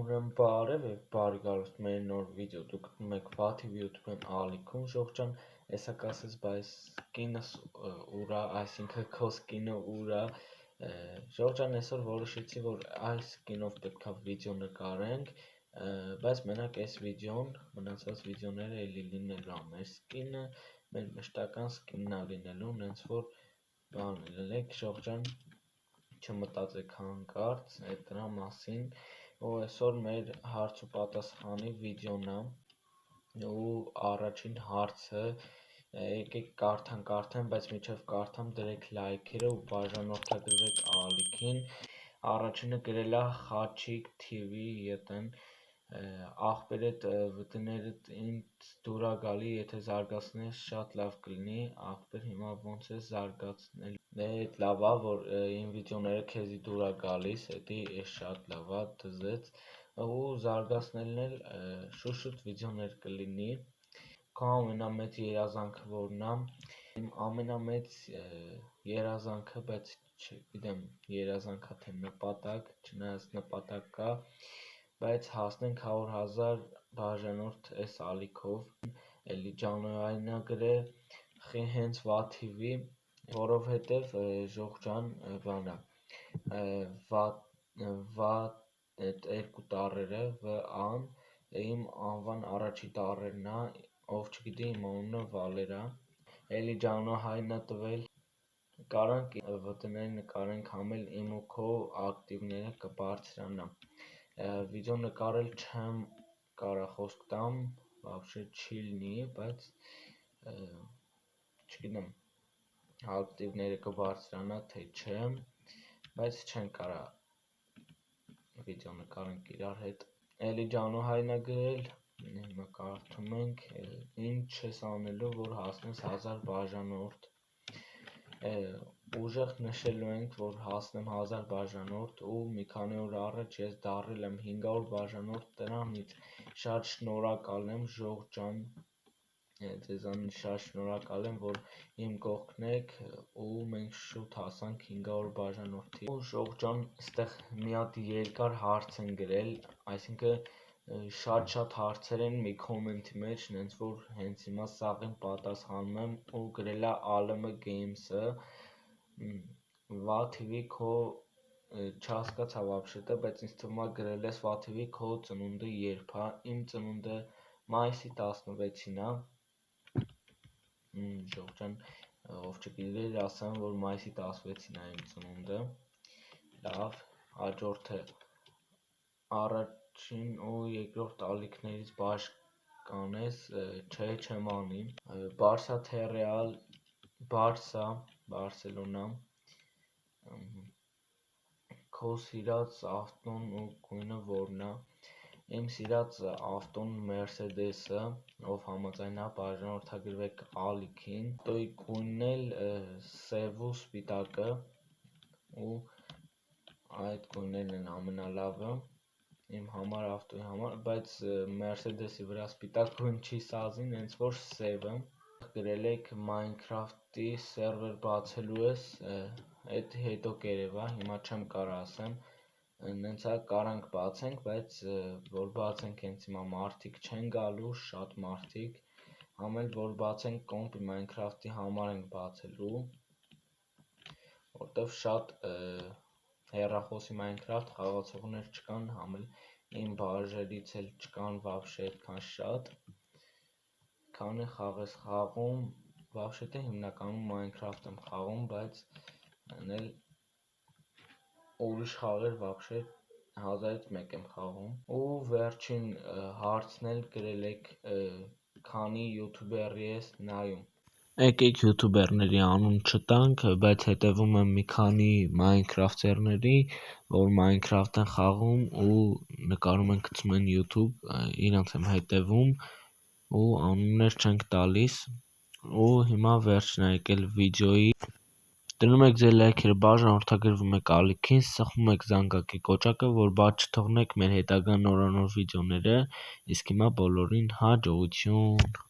Բարև եւ բարի գալուստ մեր նոր վիդեո դուք գտնում եք Վաթիվ YouTube-ն ալիքում Ժողջան, հեսա կասես, բայց կինս ուրա, այսինքն քո կինը ուրա Ժողջան, այսօր որոշեցի, որ այս կինով պետքա վիդեո նկարենք, բայց մենակ այս վիդեոն, մնացած վիդեոները էլի լինելու է մեր սկինը, մեր մշտական սկինն է լինելու, նենց որ բան լեք Ժողջան, չմտածեք հանկարծ այդ դրա մասին, ու այսօր մեր հարց ու պատասխանի վիդեոն է ու առաջին հարցը եկեք կարդամ, բայց միջև կարդամ դրեք լայքերը ու բաժանորդագրվեք ալիքին։ Առաջինը գրել է Խաչիկ TV ետն աղբերդ վտներդ ինձ դուր է գալի, եթե զարգացնես շատ լավ կլինի, աղբեր հիմա ոնց է զարգացնել։ Այդ լավ է, որ իմ վիդեոները քեզի դուր է գալիս, էդի շատ լավ է, դզեց ու զարգացնելն էլ շուտ վիդեոներ կլինի։ Քո ամենամեծ երազանքը որն է։ Իմ ամենամեծ երազանքը, բայց չգիտեմ երազանքա թե նպատակ, չնայած նպատակ կա, բայց հասնենք 100,000 բաժանորդ այս ալիքով, էլի Ջանոյին է գրել, հենց Վաթիվի, որովհետև Ժողջան բանա, այդ երկու տառերը Վ-ան, իմ անվան առաջի տառերն է, ով չգիտի իմ անունը Վալեր է, էլի Ջանոյին է տվել, կարանք վտների նկարենք համել իմ ու քո ակտիվները կբարձրանա, վիդեո նկարել չեմ կարա խոսք տամ, вообще չի լինի, բայց չգիտեմ ակտիվները կբարձրանա թե չէ, բայց չեն կարա վիդեո նկարենք իրար հետ։ Էլի Ջանոյին է գրել, հիմա կարդում ենք, ինչ ես անելու, որ հասնես 1000 բաժանորդ, ուժեղ նշելու ենք, որ հասնեմ 1000 բաժանորդ ու մի քանի օր առաջ ես դառել եմ 500 բաժանորդ, դրանից շատ շնորհակալ եմ Ժողջան, ձեզանից շատ շնորհակալ եմ, որ իմ կողքն եք ու մենք շուտ հասանք 500 բաժանորդի։ Ու Ժողջան, այստեղ մի հատ երկար հարց են գրել, այսինքն շատ հարցեր են մի կոմենտի մեջ, նենց որ հենց հիմա սաղին պատասխանում եմ ու գրել է ALM Games-ը, Վաթիվի քո չհասկացա вообще-то, բայց ինձ թվում է գրել ես Վաթիվի քո ծնունդը երբ է, իմ ծնունդը մայիսի 16-ին է, Ժողջան, ով չգիտեր, ասեմ, որ մայիսի 16-ին է իմ ծնունդը, լավ, հաջորդը առաջին ու երկրորդ ալիքներից բաժկանես, չէ, չեմ անի, Բարսա թե Ռեալ, Բարսա, Բարսելոնա, քո սիրած ավտոն ու գույնը որն է, իմ սիրած ավտոն Մերսեդեսը, ով համաձայնա բաժանորդագրվեք ալիքին, ավտոյի գույնն էլ սև ու սպիտակը ու այդ գույներն են ամենալավը իմ համար ավտոյի համար, բայց Մերսեդեսի վրա սպիտակ գույն չի սազին, հենց որ սևը, գրել եք Minecraft-ի սերվեր բացելու ես, այդ հետո կերևա, հիմա չեմ կարա ասեմ, նենց է կարանք բացենք, բայց որ բացենք հենց հիմա մարդիկ չեն գալու, շատ մարդիկ, համել որ բացենք կոմպի Minecraft-ի համար ենք բացելու, որտև շատ հեռախոսի Minecraft խաղացողներ չկան, համել իմ բաժերից էլ չկան вообще այդքան շատ, քանի խաղ ես խաղում, вообще-то հիմնականում Minecraft եմ խաղում, բայց էլ ուրիշ խաղեր вообще 1000-ից մեկ եմ խաղում, ու վերջին հարցն էլ գրել եք քանի յութուբերի ես նայում։ Եկեք յութուբերների անուն չտանք, բայց հետևում եմ մի քանի Minecraft-երների, որ Minecraft են խաղում ու նկարում են գցում են YouTube, իրանց եմ հետևում ու անուններ չենք տալիս, ու հիմա վերջն է եկել վիդեոյի, դնում եք ձեր լայքերը, բաժանորդագրվում եք ալիքին, սխմում եք զանգակի կոճակը, որ բաց չթողնեք մեր հետագա նորանոր վիդեոները, իսկ հիմա բոլորին հաջողություն։